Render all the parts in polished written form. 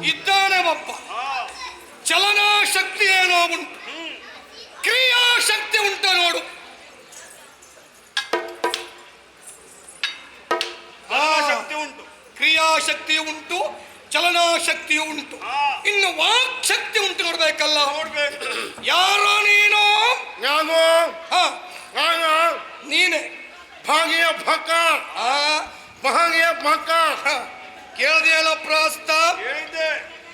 ಇದ್ದಾನೆ ಒಬ್ಬ. ಚಲನಾ ಶಕ್ತಿ ಏನೋ ಉಂಟು, ಕ್ರಿಯಾಶಕ್ತಿ ಉಂಟ ನೋಡು. ಶಕ್ತಿ ಉಂಟು, ಕ್ರಿಯಾಶಕ್ತಿಯು ಉಂಟು, ಚಲನಾ ಶಕ್ತಿಯು ಉಂಟು, ಇನ್ನು ವಾಕ್ ಶಕ್ತಿ ಉಂಟು. ನೋಡ್ಬೇಕಲ್ಲ, ನೋಡ್ಬೇಕು. ಯಾರೋ ನೀನು? ನಾನು ನಾನು ನೀನೆ. ಭಾಗಿಯ ಭಕ್ಕ, ಭಾಗಿಯ ಭಕ್ಕ. ಕೇಳ್ದಿಯಲ್ಲ ಪ್ರಸ್ತಾವ? ಹೇಳಿದ್ದೆ.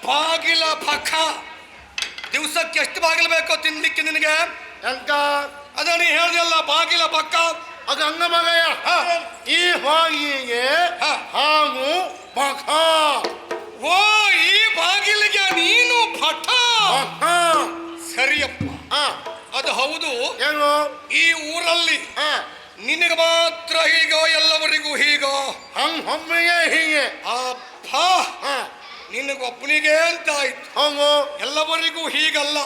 ಬಾಗಿಲ ಭಕ್ಕ. ದಿವಸಕ್ಕೆ ಎಷ್ಟು ಬಾಗಿಲು ಬೇಕೋ ತಿನ್ಲಿಕ್ಕೆ ನಿನಗೆ? ಎಂತ ಅದ ನೀ ಹೇಳ್ದಿಯಲ್ಲ ಬಾಗಿಲ ಭಕ್ಕ. ಅದು ಹಂಗ ಮಗಯ್ಯ. ಈ ಬಾಗಿಗೆ ಹಾಗೂ ಭಕ. ಓ, ಈ ಬಾಗಿಲಿಗೆ ನೀನು ಭಟ? ಸರಿಯಪ್ಪ, ಅದು ಹೌದು. ಏನು ಈ ಊರಲ್ಲಿ ನಿನಗೆ ಮಾತ್ರ ಹೀಗೋ, ಎಲ್ಲವರಿಗೂ ಹೀಗೋ? ಒಮ್ಮೆಗೆ ಹೀಗೆ. ಅಪ್ಪ, ನಿನಗೊಬ್ಬನಿಗೆ ಅಂತ ಆಯ್ತು, ಎಲ್ಲವರಿಗೂ ಹೀಗಲ್ಲ.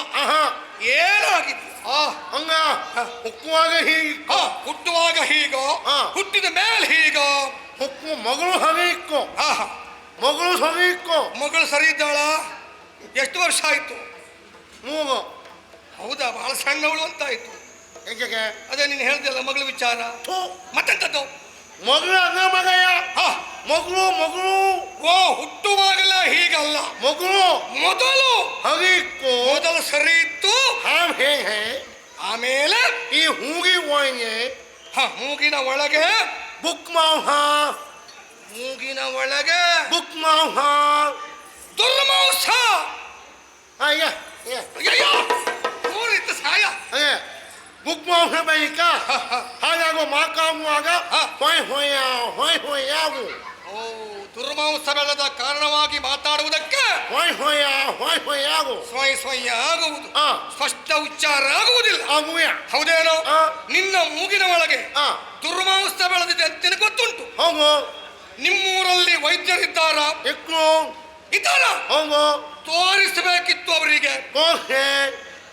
ಏನಾಗಿದೆ? ಹಂಗ ಹುಕ್ಕುವಾಗ ಹೀಗಿಕ್ಕೋ, ಹುಟ್ಟುವಾಗ ಹೀಗೋ, ಹುಟ್ಟಿದ ಮೇಲೆ ಹೀಗೋ? ಹುಕ್ಕು ಮಗಳು ಹಾಗೆ ಇಕ್ಕೋ, ಮಗಳು ಹಾಗೆ ಇಕ್ಕೋ. ಮಗಳು ಸರಿ ಇದ್ದಾಳ? ಎಷ್ಟು ವರ್ಷ ಆಯ್ತು? 3. ಹೌದಾ, ಬಹಳ ಸಣ್ಣವಳು ಅಂತ ಆಯ್ತು. ಅದೇ ನೀನು ಹೇಳ್ದಲ್ಲ ಮಗಳ ವಿಚಾರ. ಮತ್ತೆಂತದ್ದು? ಮಗಳು ಹಂಗ ಮಗಯ್ಯ. ಮಗಳು ಮಗಳು. ಓ, ಹುಟ್ಟುವಾಗಲ ಹೀಗಲ್ಲ, ಮಗಳು ಮೊದಲು ಹಾಗೆ ಇಕ್ಕೋ. ಮೊದಲು ಸರಿ ಇತ್ತು, ಆಮೇಲೆ ಈ ಹೂಗಿ ಒಳಗೆ ಮೂಗಿನ ಒಳಗೆ ಬುಕ್ ಮಾಂಸ, ಮೂಗಿನ ಒಳಗೆ ಬುಕ್ ಮಾಂಸ, ದುರ್ಮಾಂಸ. ಊರಿತ್ತು ಸಾಯ. ಬುಕ್ ಮಾಂಸ ಬೈಕ ಹಾಗಾಗೋ ಮಾಕಾಗುವಾಗ ಹೊಯ್ ಹೊಯ್ಯ ಹೊಯ್ ಹೊಯ್ಯಾಗು. ಓ, ದುರ್ಮಾಂಸ ಬೆಳೆದ ಕಾರಣವಾಗಿ ಮಾತಾಡುವುದಕ್ಕೆ ಹೊಯ್ ಹೊಯ್ಯ ಹೊಯ್ ಹೊಯ್ಯಾಗು. ಸ್ವಯ್ ಸ್ವಯ್ಯ ಆಗುವುದು, ಸ್ಪಷ್ಟ ಉಚ್ಚಾರ ಆಗುವುದಿಲ್ಲ. ಆಗುಯ. ಹೌದೇನೋ? ನಿನ್ನ ಮೂಗಿನ ಒಳಗೆ ದುರ್ಮಾಂಸ ಬೆಳೆದಿದೆ ಅಂತ ನಿನಗೆ ಗೊತ್ತುಂಟು. ಹೌದು. ನಿಮ್ಮೂರಲ್ಲಿ ವೈದ್ಯರಿದ್ದಾರ? ಇದ್ದಾರ? ಹೌದು. ತೋರಿಸಬೇಕಿತ್ತು ಅವರಿಗೆ.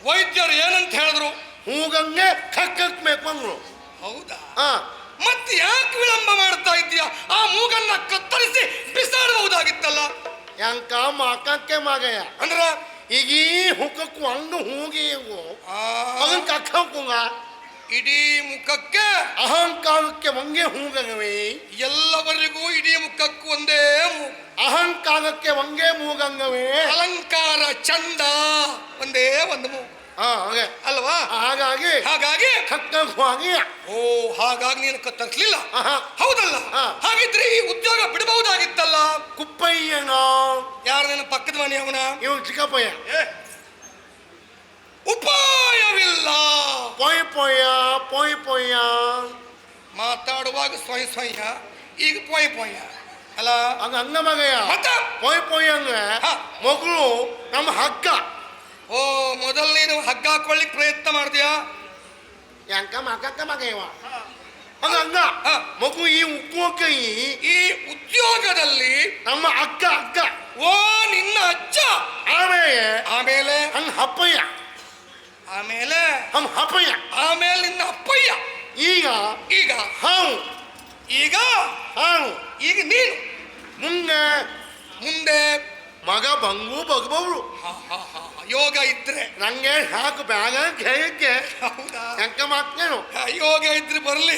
ವೈದ್ಯರು ಏನಂತ ಹೇಳಿದ್ರು? ಹೂಗಂಗೆ ಕಕ್ಕಬೇಕು ಅಂದ್ರು. ಹೌದಾ? ಮತ್ತೆ ಯಾಕೆ ವಿಳಂಬ ಮಾಡ್ತಾ ಇದ್ದೀಯ? ಆ ಮೂಗನ್ನ ಕತ್ತರಿಸಿ ಬಿಸಾಡಬಹುದಾಗಿತ್ತಲ್ಲ. ಯಂಕ ಮಾಕಕ್ಕೆ ಮಗಯ್ಯ ಅಂದ್ರ ಈಗ ಈ ಹುಕ್ಕಕ್ಕೂ ಹಂಗ ಹೂಗಿ ಅದನ್ನ ಕಕ್ಕಂಗ ಇಡೀ ಮುಖಕ್ಕೆ ಅಹಂಕಾರಕ್ಕೆ ಒಂದೇ ಹೂಗವೇ. ಎಲ್ಲವರಿಗೂ ಇಡೀ ಮುಖಕ್ಕೂ ಒಂದೇ ಅಹಂಕಾರಕ್ಕೆ ಒಂದೇ ಮೂಗಂಗವೇ. ಅಲಂಕಾರ ಚಂದ ಒಂದೇ ಒಂದು ಮೂಗು ಅಲ್ವಾ? ಹಾಗಾಗಿ ಹಾಗಾಗಿ ಕಕ್ಕವಾಗಿ. ಓ, ಹಾಗಾಗಿ ನೀನು ಕತ್ತರಿಸಲಿಲ್ಲ, ಹೌದಲ್ಲ? ಹಾಗಿದ್ರೆ ಈ ಉದ್ಯೋಗ ಬಿಡಬಹುದಾಗಿತ್ತಲ್ಲ. ಕುಪ್ಪಯ್ಯನ ಯಾರು? ನಿನ್ನ ಪಕ್ಕದ ಮನೆ ಅವನ? ಇವನು ಚಿಕ್ಕಪ್ಪಯ್ಯ. ಉಪಾಯವಿಲ್ಲ. ಪೊಯ್ ಪೊಯ್ಯ ಪೊಯ್ ಪೊಯ್ಯ ಮಾತಾಡುವಾಗ ಸ್ವಯಂ ಸ್ವಯ್ಯ, ಈಗ ಪೊಯ್ ಪೊಯ್ಯ ಅಲ್ಲ. ಹಂಗ ಹಂಗ ಮಗಯ್ಯ. ಮತ್ತೆ ಪೊಯ್ ಪೊಯ್ಯ ಅಂದ್ರೆ ಮಗಳು ನಮ್ಮ ಹಗ್ಗ. ಓ, ಮೊದಲು ನೀನು ಹಗ್ಗ ಹಾಕೊಳ್ಳಿಕ್ ಪ್ರಯತ್ನ ಮಾಡ್ತೀಯಾ? ಯಂಕ ಮಗಕ್ಕ ಮಗಯ್ಯವ ಹಂಗ ಹಂಗ ಮಗು ಈ ಉಪ್ಪು ಕೈ ಈ ಉದ್ಯೋಗದಲ್ಲಿ ನಮ್ಮ ಅಕ್ಕ ಅಕ್ಕ. ಓ, ನಿನ್ನ ಅಜ್ಜ. ಆಮೇಲೆ ಹಂಗ ಹಪ್ಪಯ್ಯ, ಆಮೇಲೆ ಹಂಗ ಹಪ್ಪಯ್ಯ, ಆಮೇಲೆ ನಿನ್ನ ಅಪ್ಪಯ್ಯ. ಈಗ ಈಗ ಹಾವು, ಈಗ ಹಾವು, ಈಗ ನೀನು. ಮುಂದೆ ಮುಂದೆ ಮಗ ಬಂಗು ಬಗ್ಬವ್ರು. ಯೋಗ ಇದ್ರೆ ನಂಗೆ ಸಾಕು ಬ್ಯಾಗ ಕೇಳಿದ್ದೆ. ಹೌದಾ? ಎಂಕ ಮಾತೇನು? ಯೋಗ ಇದ್ರೆ ಬರಲಿ,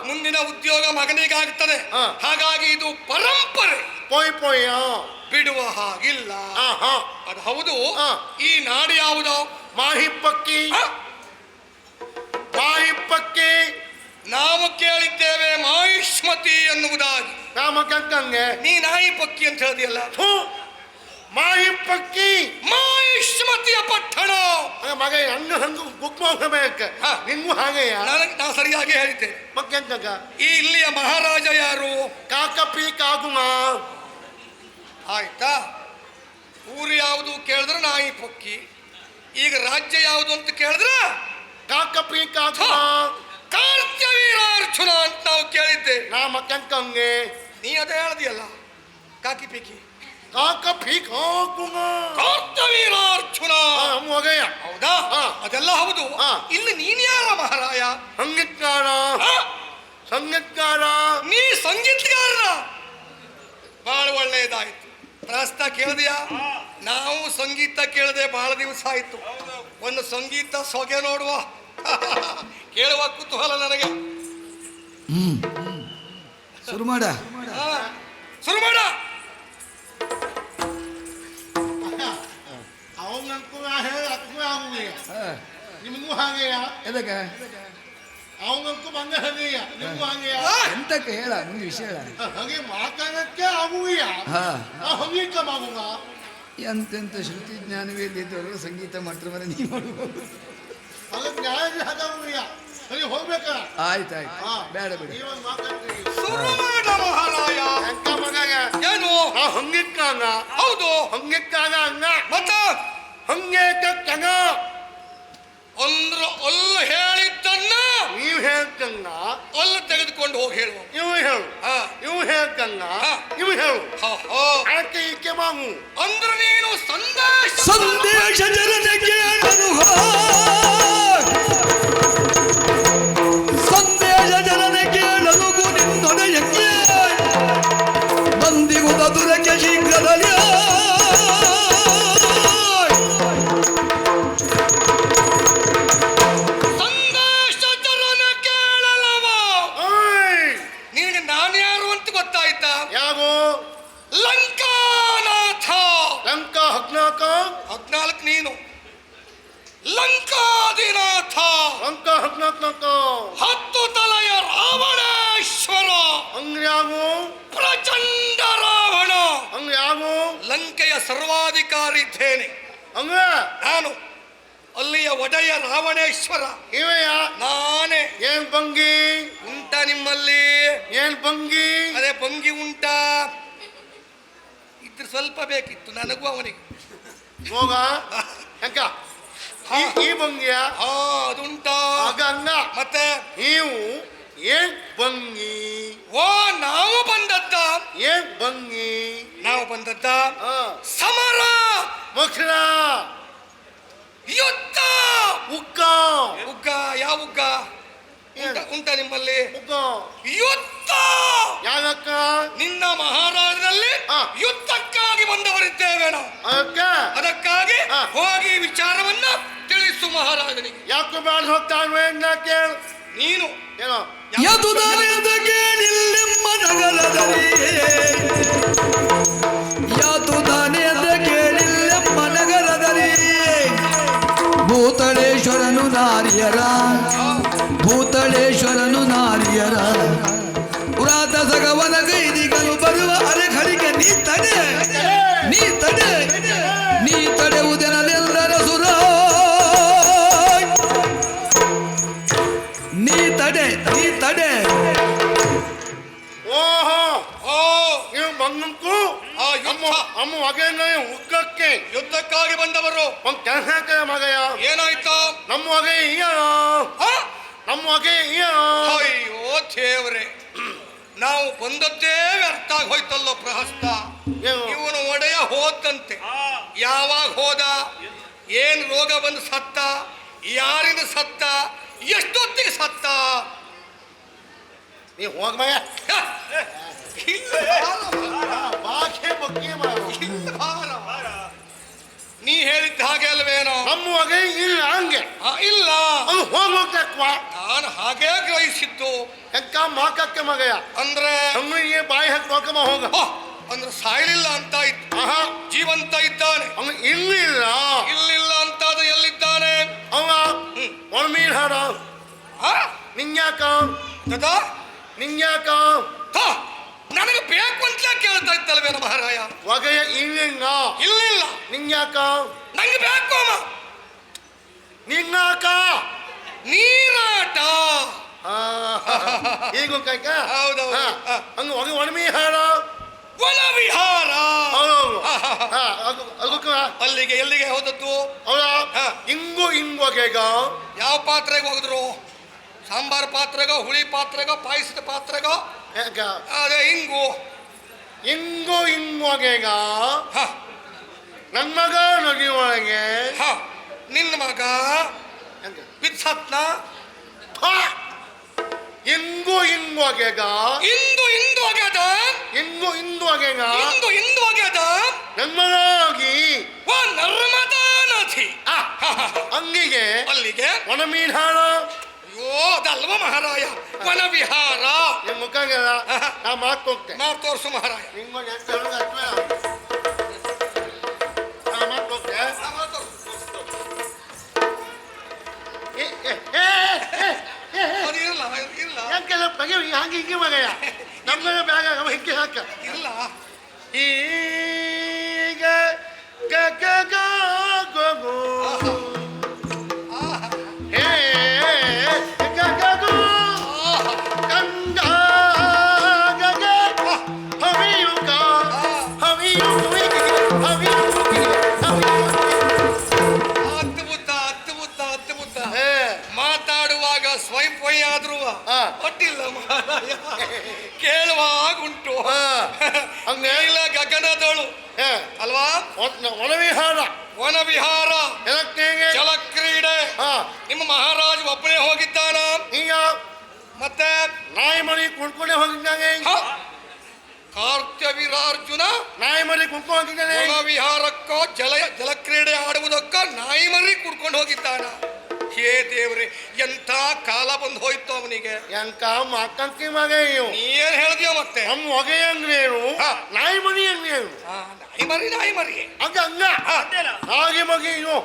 ಮುಂದಿನ ಉದ್ಯೋಗ ಮಗನಿಗಾಗ್ತದೆ. ಹಾಗಾಗಿ ಇದು ಪರಂಪರೆ. ಪೊಯ್ ಪೊಯ್ಯ ಬಿಡುವ ಹಾಗಿಲ್ಲ. ಅದು ಹೌದು. ಈ ನಾಡು ಯಾವುದು? ಮಾಹಿಪ್ಪಕ್ಕಿ. ಮಾಹಿಪ್ಪಕ್ಕಿ ನಾವು ಕೇಳಿದ್ದೇವೆ ಮಾಹಿಷ್ಮತಿ ಎನ್ನುವುದಾಗಿ. ನಾಮಕಂಗೆ ನೀ ನಾಯಿ ಪಕ್ಕಿ ಅಂತ ಹೇಳಿದೆಯಲ್ಲ. ಮಾಹಿಪ್ಪಕ್ಕಿ ಮಾಹಿಷ್ಮತಿಯ ಪಟ್ಟಣ. ಮಗ ಹಂಗ ಹಂಗ ಬುಕ್ ಮಾಡಬೇಕು. ನಿಂಗೂ ಹಾಗೆಯ? ನಾ ಸರಿಯಾಗಿ ಹೇಳಿದ್ದೆ. ಮತ್ತೆಂತಗ? ಈ ಇಲ್ಲಿಯ ಮಹಾರಾಜ ಯಾರು? ಕಾಕಪಿ ಕಾಗುಮ. ಆಯ್ತಾ? ಊರು ಯಾವುದು ಕೇಳಿದ್ರೆ ನಾಯಿ ಪಕ್ಕಿ. ಈಗ ರಾಜ್ಯ ಯಾವುದು ಅಂತ ಕೇಳಿದ್ರೆ ಕಾಕಪಿ ಕಾಗುಮ. ಕಾರ್ತ್ಯವೀರಾರ್ಜುನ ಅಂತ ನಾವು ಕೇಳಿದ್ದೆ. ನಾ ಮಕ್ಕಂಗೆ ನೀ ಅದೇ ಹೇಳ್ದಿಯಲ್ಲ, ಕಾಕಿ ಪಿಕಿ. ಕಾಕಪಿ ಕಾಗುಮ ಕಾರ್ತ್ಯವೀರಾರ್ಜುನ ಮಗಯ್ಯ. ಹೌದಾ? ಅದೆಲ್ಲ ಹೌದು. ಇಲ್ಲಿ ನೀನ್ ಯಾರ ಮಹಾರಾಯ? ಸಂಗೀತಗಾರ. ಸಂಗೀತಗಾರ. ನೀ ಸಂಗೀತಗಾರ? ಬಹಳ ಒಳ್ಳೆ ಒಳ್ಳೆಯದಾಯ್ತು. ಪ್ರಾಸ್ತ ಕೇಳಿದೆಯಾ? ನಾವು ಸಂಗೀತ ಕೇಳದೆ ಬಹಳ ದಿವಸ ಆಯ್ತು. ಒಂದು ಸಂಗೀತ ಸೊಗೆ ನೋಡುವ ಕೇಳುವ ಕುತೂಹಲ ನನಗೆ. ಶುರು ಮಾಡ. ಶುರು ಮಾಡ. ಅವನಂತೂ ಅಕ್ಕೂ ಆಗುವಯ್ಯ, ನಿಮಗೂ ಹಾಗೆಯ? ಎದಕ್ಕೆ ಅವನಂತೂ ಬಂದ ಹಾಗೆಯ, ನಿಮಗೂ ಹಾಗೆಯ? ಎಂತಕ್ಕೆ ಹೇಳ, ಮುಂದೆ ವಿಷಯ ಹೇಳ. ಹಾಗೆ ಮಾತಾಡಕ್ಕೆ ಆಗುವಯ್ಯ, ಹಂಗಿಕ ಮಾಗುವ. ಎಂತೆಂತ ಶ್ರುತಿ ಜ್ಞಾನವೇ ಇದ್ದಿದ್ದವರು ಸಂಗೀತ ಮಾಡ್ತಾರೆ ಮರೆ ನೀವು ಮಾಡ್ಬೋದು. ಅದಕ್ಕೆ ನ್ಯಾಯ ಹಾಗಾಗುವಯ್ಯ, ಅಲ್ಲಿ ಹೋಗ್ಬೇಕ. ಆಯ್ತಾಯ್ತು, ಬೇಡ ಬಿಡಿ. ನೀವೊಂದು ಮಾತಾಡ್ತೀರಿ. ಶುರು ಮಾಡ ಮಹಾರಾಯ. ಎಂಕ ಮಗಾಗ ಏನು? ಹಂಗಿಕ್ಕಾಗ. ಹೌದು. ಹಂಗಿಕ್ಕಾಗ ಅಂಗ ಮತ್ತ ಹಂಗೇಕಂಗ ಅಂದ್ರ ಅಲ್ಲ ಹೇಳಿದ್ದನ್ನ ನೀವ್ ಹೇಳ್ಕಂಗ ಅಲ್ಲ ತೆಗೆದುಕೊಂಡು ಹೋಗಿ ಹೇಳುವ. ಇವು ಹೇಳು, ಇವು ಹೇಳ್ಕಂಗ ಇವು ಹೇಳು. ಆಕೆ ಈಕೆ ಮಾಮು ಅಂದ್ರೆ ನೀನು ಸಂದೇಶ ಜನತೆ ಕೇಳಲು ಸಂದೇಶ ಜನತೆ ಕೇಳಲು ನಿನ್ನೊಡೆಯಕ್ಕೆ ಬಂದಿಗುದ ದುರಕ್ಕೆ ಶೀಘ್ರದಲ್ಲಿ ಸಂದೇಶ ಜನ ಕೇಳಲವ. ನಿನಗೆ ನಾನು ಯಾರು ಅಂತ ಗೊತ್ತಾಯ್ತಾ? ಯಾಗೋ ಲಂಕಾನಾಥ. ಲಂಕಾ 14 ನೀನು ಲಂಕಾದಿನಾಥ. ಲಂಕಾ 14 10 ತಲೆಯ ರಾವಣೇಶ್ವರ. ಹಂಗ್ಯಾಗೋ ಪ್ರಚಂಡ ರಾವಣ. ಹಂಗ್ಯಾಗೋ ಲಂಕೆಯ ಸರ್ವಾಧಿಕಾರಿ ಇದ್ದೇನೆ ಹಂಗ ನಾನು. ಅಲ್ಲಿಯ ಒಡೆಯ ರಾವಣೇಶ್ವರ ಇವೆಯ ನಾನೇ. ಏನ್ ಭಂಗಿ ಉಂಟ ನಿಮ್ಮಲ್ಲಿ? ಏನ್ ಭಂಗಿ? ಅದೇ ಭಂಗಿ ಉಂಟಾ? ಇದ್ರ ಸ್ವಲ್ಪ ಬೇಕಿತ್ತು ನನಗೂ ಅವನಿಗೆ. ಹೋಗ ಹೆಂಕ ಈ ಭಂಗಿಯ ಅದುಂಟಾ? ಆಗ ಅಂಗ ಮತ್ತೆ ನೀವು ಏನ್ ಭಂಗಿ? ಓ ನಾವು ಬಂದದ್ದ. ಏನ್ ಭಂಗಿ? ನಾವು ಬಂದದ್ದ ಸಮರ, ಮಕ್ಷಣ, ಯುದ್ಧ, ಉಕ್ಕ. ಉಗ್ಗ. ಯಾವ ಉಗ್ಗ ಉಂಟ ನಿಮ್ಮಲ್ಲಿ? ಉಕ್ಕ ಯುದ್ಧ. ಯಾವಕ್ಕ? ನಿನ್ನ ಮಹಾರಾಜನಲ್ಲಿ ಯುದ್ಧಕ್ಕಾಗಿ ಬಂದವರಿದ್ದೇವೆ ನಾವು. ಅದಕ್ಕಾಗಿ ಹೋಗಿ ವಿಚಾರವನ್ನ ತಿಳಿಸು ಮಹಾರಾಜನಿಗೆ. ಯಾಕೆ ಬೇಡ ಹೋಗ್ತಾನೆ ಕೇಳು ನೀನು. ಏನೋ ಯದುದಾನದ ಕೇಳಿಲ್ಲೆಮ್ಮ ನಗರದಲ್ಲಿ ಯದುದಾನದ ಕೇಳಿಲ್ಲೆಮ್ಮ ನಗರದಲ್ಲಿ ಭೂತಳೇಶ್ವರನು ನಾರಿಯರ ಭೂತಳೇಶ್ವರನು ನಾರಿಯರ ಪುರಾತ ಸಗವನ ಗೈದಿಗನು ಬರುವ ಅರೆಖಳಿಗೆ ನೀ ತಡೆ ನೀ ತಡೆ ನೀ ತಡೆಯುವುದೆನಲೆಲ್ಲರ ಸುರ ನೀ ತಡೆ ನೀ ತಡೆ. ಓಹೋ ಓ ನೀವು ಬಂದಂಕು ಅಮ್ಮ ಹೊಗೆನ ಉಕ್ಕಕ್ಕೆ ಯುದ್ಧಕ್ಕಾಗಿ ಬಂದವರು. ಒಂದ್ ಕೆಲಸ ಮಗಯ ಏನಾಯ್ತು? ನಮ್ಮ ಹೊಗೆ ನಮ್ಮ ಹೊಗೆ ಅಯ್ಯೋ ದೇವ್ರೆ, ನಾವು ಬಂದದ್ದೇ ವ್ಯರ್ಥ ಆಗಿ ಹೋಯ್ತಲ್ಲೋ ಪ್ರಹಸ್ತ. ಇವನು ಒಡೆಯ ಹೋದಂತೆ. ಯಾವಾಗ ಹೋದ? ಏನ್ ರೋಗ ಬಂದು ಸತ್ತ? ಯಾರಿಂದ ಸತ್ತ? ಎಷ್ಟೊತ್ತಿಗೆ ಸತ್ತ? ನೀವು ಹೋಗ್ಮಯ ಬಾಕೆ ಬಗ್ಗೆ ನೀ ಹೇಳಿದ್ದ ಹಾಗೆ ಅಲ್ವೇನೋ? ನಮ್ಮ ಹೊಗೆ ಇಲ್ಲ ಹಂಗೆ ಇಲ್ಲ, ಅದು ಹೋಗ್ಬೇಕವ. ನಾನು ಹಾಗೇ ಗ್ರಹಿಸಿದ್ದು. ಎಂಕ ಮಾಕಕ್ಕೆ ಮಗಯ ಅಂದ್ರೆ ತಮ್ಮಿಗೆ ಬಾಯಿ ಹಾಕಿ ನೋಕಮ್ಮ ಹೋಗ. ಅಂದ್ರೆ ಸಾಯ್ಲಿಲ್ಲ ಅಂತ ಇತ್ತು, ಜೀವಂತ ಇದ್ದಾನೆ. ಅವನು ಇಲ್ಲಿಲ್ಲ ಇಲ್ಲಿಲ್ಲ ಅಂತಾದ್ರೆ ಎಲ್ಲಿದ್ದಾನೆ? ಅವ ಒಣಮೀನ್ ಹಾಡ ನಿಂಗ್ಯಾಕ ಗದಾ ನಿಂಗ್ಯಾಕ ನನಗೆ ಬೇಕು ಅಂತಲೇ ಕೇಳ್ತಾ ಇತ್ತಲ್ವೇನ ಮಹಾರಾಯ? ಹೊಗೆಯ ಇಲ್ಲಿಲ್ಲ ಇಲ್ಲಿಲ್ಲ. ನಿಂಗ್ಯಾಕ ನಂಗೆ ಬೇಕು ಅಮ್ಮ. ನಿನ್ನಾಕ ನೀರಾಟ. ಈಗ ಕೈಕ ಹೌದೌದು. ಹಂಗ ಹೊಗೆ ಒಣಮೀ ಹಾಡ ವನ ವಿಹಾರ. ಅಲ್ಲಿಗೆ ಎಲ್ಲಿಗೆ ಹೋದದ್ದು? ಅವಳ ಹಿಂಗು ಹಿಂಗೋಗೆಗ ಯಾವ ಪಾತ್ರೆಗೆ ಹೋಗಿದ್ರು? ಸಾಂಬಾರ್ ಪಾತ್ರೆಗೋ, ಹುಳಿ ಪಾತ್ರೆಗೋ, ಪಾಯಸದ ಪಾತ್ರೆಗೋ? ಅದೇ ಹಿಂಗು. ಹಿಂಗು ಹಿಂಗೋಗೆಗ ನನ್ನ ಮಗ ನದಿ ಒಳಗೆ ನಿನ್ನ ಮಗ ಬಿತ್ಸತ್ನ ಹಿಂಗು ಇಂಗು ಅಗೆಗ ಇಂದು ಆಗ್ಯದ ಇಂಗು ಅಗೆಗ ಇಂದು ಆಗ್ಯದ ನನ್ಮನಾಗಿ ವ ನರ್ಮದಾ ನದಿ ಅಂಗಿಗೆ ಅಲ್ಲಿಗೆ ವನಮೀನಾಳ ಅಯ್ಯೋ ಅದಲ್ವ ಮಹಾರಾಯ ವನವಿಹಾರ ನಿಮ್ ಮುಖಗೆಲ್ಲ ನಾ ಮಾತೋಗ್ತೆ ತೋರ್ಸು ಮಹಾರಾಯ ನಿಂಗೊಂದು ನಾ ಮಾತೋಗ್ತೆ ಅದು ಇರಲ್ಲ ಇಲ್ಲ ಯಾಕೆಲ್ಲ ಬಗೆ ಹಂಗೆ ಹಿಂಗೆ ಮಗಯ್ಯ ನಮ್ಗೆ ಬ್ಯಾಗ ಹಿಂಗೆ ಹಾಕ ಇಲ್ಲ ಈಗ ಗ ಗ ಗ ಗೋ ಗೋ ಹೇ ಗ ಗ ಗೋ ಕಂದ ಗ ಗ ಹವಿಯು ಗ ಹವಿಯು ಅದ್ಭುತ ಮಾತಾಡುವಾಗ ಸ್ವಯಂ ಪೊಯ್ ಆದ್ರೂ ಒಟ್ಟಿಲ್ಲ ಮಹಾರಾಯ ಕೇಳುವಾಗುಂಟು ಹಂಗೆ ನೀಲ ಗಗನದಳು ಅಲ್ವಾ ವನವಿಹಾರ ಜಲಕ್ರೀಡೆ ನಿಮ್ಮ ಮಹಾರಾಜ ಒಬ್ಬನೇ ಹೋಗಿದ್ದಾನ ಈಗ ಮತ್ತೆ ನಾಯಿ ಮರಿ ಕುಣ್ಕೊಂಡೆ ಹೋಗಿದ್ದಾನೆ ಕಾರ್ತ್ಯವೀರಾರ್ಜುನ ನಾಯಿ ಮರಿ ಕುಣ್ಕೊಂಡು ಹೋಗಿದ್ದಾನೆ ವನವಿಹಾರಕ್ಕೋ ಜಲಕ್ರೀಡೆ ಆಡುವುದಕ್ಕೋ ನಾಯಿ ಮರಿ ಕುಡ್ಕೊಂಡು ಹೋಗಿದ್ದಾನ ಹೇ ದೇವ್ರೆ ಎಂಥ ಕಾಲ ಬಂದು ಹೋಯ್ತು ಅವನಿಗೆ ಎಂಕ ಮಕ್ಕಂಕಿ ಮಗ ಇವು ನೀ ಏನ್ ಹೇಳ್ತೀಯ ಮತ್ತೆ ನಮ್ಮ ಹೊಗೆ ಅಂಗ್ರೇನು ನಾಯಿ ಮರಿ ಅಂಗ್ರೇನು ನಾಯಿ ಮರಿ ಹಂಗ ಹಂಗ ಹಾಗೆ ಮಗಿ ಇವು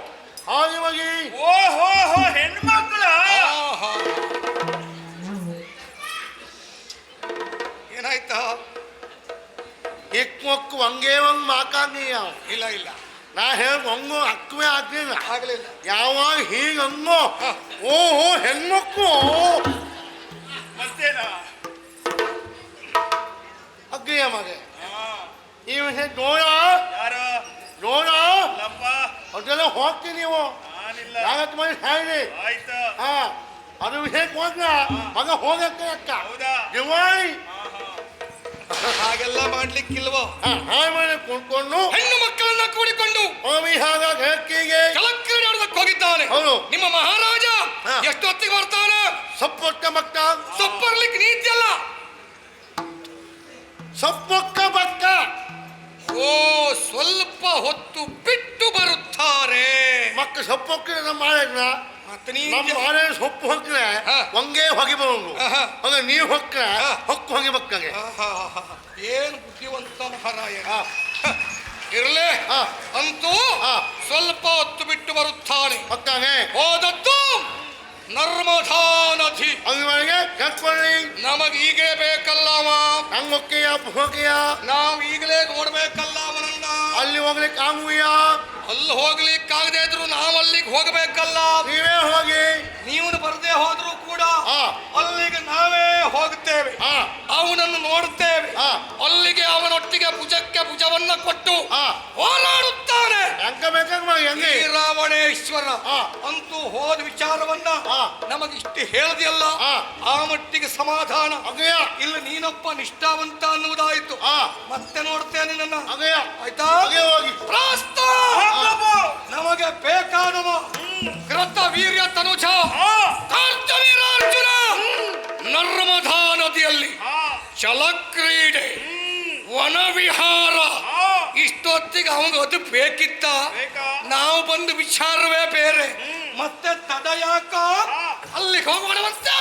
ಹಾಗೆ ಮಗಿ ಓಹೋ ಹೆಣ್ಮಕ್ಳ ಏನಾಯ್ತಾ ಇಕ್ಮಕ್ಕು ಹಂಗೆ ಒಂದ್ ಮಾಕಾಂಗಿಯ ಇಲ್ಲ ನಾ ಹೇಳ ಹಂಗು ಅಕ್ಕವೇ ಆಗ್ಲಿಲ್ಲ ಆಗ್ಲಿಲ್ಲ ಯಾವಾಗ ಹೀಗ ಹಂಗೋ ಓಹೋ ಹೆಣ್ಮಕ್ಕು ಮತ್ತೇನ ಅಗ್ಗಿಯ ಮಗ ಈ ವಿಷಯ ನೋಡ ಯಾರು ನೋಡ ಲಪ್ಪ ಅದೆಲ್ಲ ಹೋಗ್ತೀನಿ ನೀವು ನಾನಿಲ್ಲ ಯಾವತ್ತು ಮನೆ ಸಾಯಿರಿ ಆಯ್ತು ಹಾ ಅದು ವಿಷಯಕ್ಕೆ ಹೋದ್ರ ಮಗ ಹೋಗಕ್ಕೆ ಅಕ್ಕ ಹೌದಾ ದಿವಾಳಿ ಹಾಗೆಲ್ಲ ಮಾಡ್ಲಿಕ್ಕಿಲ್ವೋ ಹಾಯ್ ಮನೆ ಕುಣ್ಕೊಂಡು ಹೆಣ್ಣು ಮಕ್ಕಳನ್ನ ಕೂಡಿಕೊಂಡು ವಿಹಾರ ಘಕ್ಕಿಗೆ ಜಲಕ್ರೀಡೆ ಆಡೋದಕ್ಕೆ ಹೋಗಿದ್ದಾನೆ ಹೌದು ನಿಮ್ಮ ಮಹಾರಾಜ ಹಾ. ಎಷ್ಟೊತ್ತಿಗೆ ಬರ್ತಾನೆ ಸಪ್ಪೊಕ್ಕ ಮಕ್ಕ ಸೊಪ್ಪರ್ಲಿಕ್ಕೆ ನೀತಿಯಲ್ಲ ಸಪ್ಪೊಕ್ಕ ಬಕ್ಕ ಓ ಸ್ವಲ್ಪ ಹೊತ್ತು ಬಿಟ್ಟು ಬರುತ್ತಾರೆ ಮಕ್ಕ ಸಪ್ಪೊಕ್ಕ ನಮ್ಮ ಮಾಡಿದ್ರ ಮತ್ತೆ ನೀ ನಮ್ಮ ಮಾಡೆ ಸೊಪ್ಪು ಹೊಕ್ರೆ ಹಾ. ಒಂದೇ ಹೊಗಿಬಹುದು ಆಹಾ. ಆಗ ನೀವು ಹೊಕ್ರೆ ಹಾ. ಹೊಕ್ಕು ಹೊಗಿ ಬಕ್ಕಗೆ ಏನು ಬುದ್ಧಿವಂತ ಮಹಾರಾಯ ಇರಲೇ ಹಾ. ಅಂತೂ ಹಾ. ಸ್ವಲ್ಪ ಹೊತ್ತು ಬಿಟ್ಟು ಬರುತ್ತಾನೆ ಹೊಕ್ಕಾಗೆ ಹೋದದ್ದು ನರ್ಮದಾ ನದಿ ಅಂಗಡಿಗೆ ಕಟ್ಕೊಳ್ಳಿ ನಮಗ್ ಈಗಲೇ ಬೇಕಲ್ಲ ಅವ ಹಂಗ ಹೊಕ್ಕೆಯ ಹೊಗೆಯ ನಾವು ಈಗಲೇ ನೋಡ್ಬೇಕಲ್ಲ ಅವನನ್ನ ಅಲ್ಲಿ ಹೋಗ್ಲಿಕ್ಕೆ ಆಗುಯ ಅಲ್ಲಿ ಹೋಗ್ಲಿಕ್ಕಾಗದೆ ಇದ್ರು ನಾವು ಅಲ್ಲಿಗೆ ಹೋಗ್ಬೇಕಲ್ಲ ನೀವೇ ಹೋಗಿ ನೀವು ಬರದೆ ಹೋದ್ರು ಕೂಡ ಹಾ. ಅಲ್ಲಿಗೆ ನಾವೇ ಹೋಗುತ್ತೇವೆ ಹಾ. ಅವನನ್ನು ನೋಡುತ್ತೇವೆ ಹಾ. ಅಲ್ಲಿಗೆ ಅವನೊಟ್ಟಿಗೆ ಭುಜಕ್ಕೆ ಭುಜವನ್ನ ಕೊಟ್ಟು ಹಾ. ಹೋರಾಡುತ್ತಾನೆ ಹೆಂಗ ಬೇಕಾಗ ಮಾಡಿ ಹೆಂಗೆ ಈ ರಾವಣೇಶ್ವರ ಹಾ. ಅಂತೂ ಹೋದ ವಿಚಾರವನ್ನ ಹಾ. ನಮಗಿಷ್ಟು ಹೇಳ್ದಿಯಲ್ಲ ಹಾ. ಆ ಮಟ್ಟಿಗೆ ಸಮಾಧಾನ ಅಗಯ ಇಲ್ಲಿ ನೀನೊಬ್ಬ ನಿಷ್ಠಾವಂತ ಅನ್ನುವುದಾಯ್ತು ಹಾ. ಮತ್ತೆ ನೋಡ್ತೇನೆ ನನ್ನ ಅಗಯ ಆಯ್ತಾ ಅಗೆ ಹೋಗಿ ಪ್ರಾಸ್ತ ನಮಗೆ ಬೇಕಾದವ ಕೃತ ವೀರ್ಯ ತನುಜ ಕಾರ್ತ್ಯವೀರಾರ್ಜುನ ನರ್ಮದಾ ನದಿಯಲ್ಲಿ ಜಲಕ್ರೀಡೆ ವನವಿಹಾರ ಇಷ್ಟೊತ್ತಿಗೆ ಅವಂಗ ಅದು ಬೇಕಿತ್ತ ನಾವು ಬಂದು ವಿಚಾರವೇ ಬೇರೆ ಮತ್ತೆ ತಡ ಯಾಕ ಅಲ್ಲಿಗೆ ಹೋಗೋಣ ಮತ್ತೆ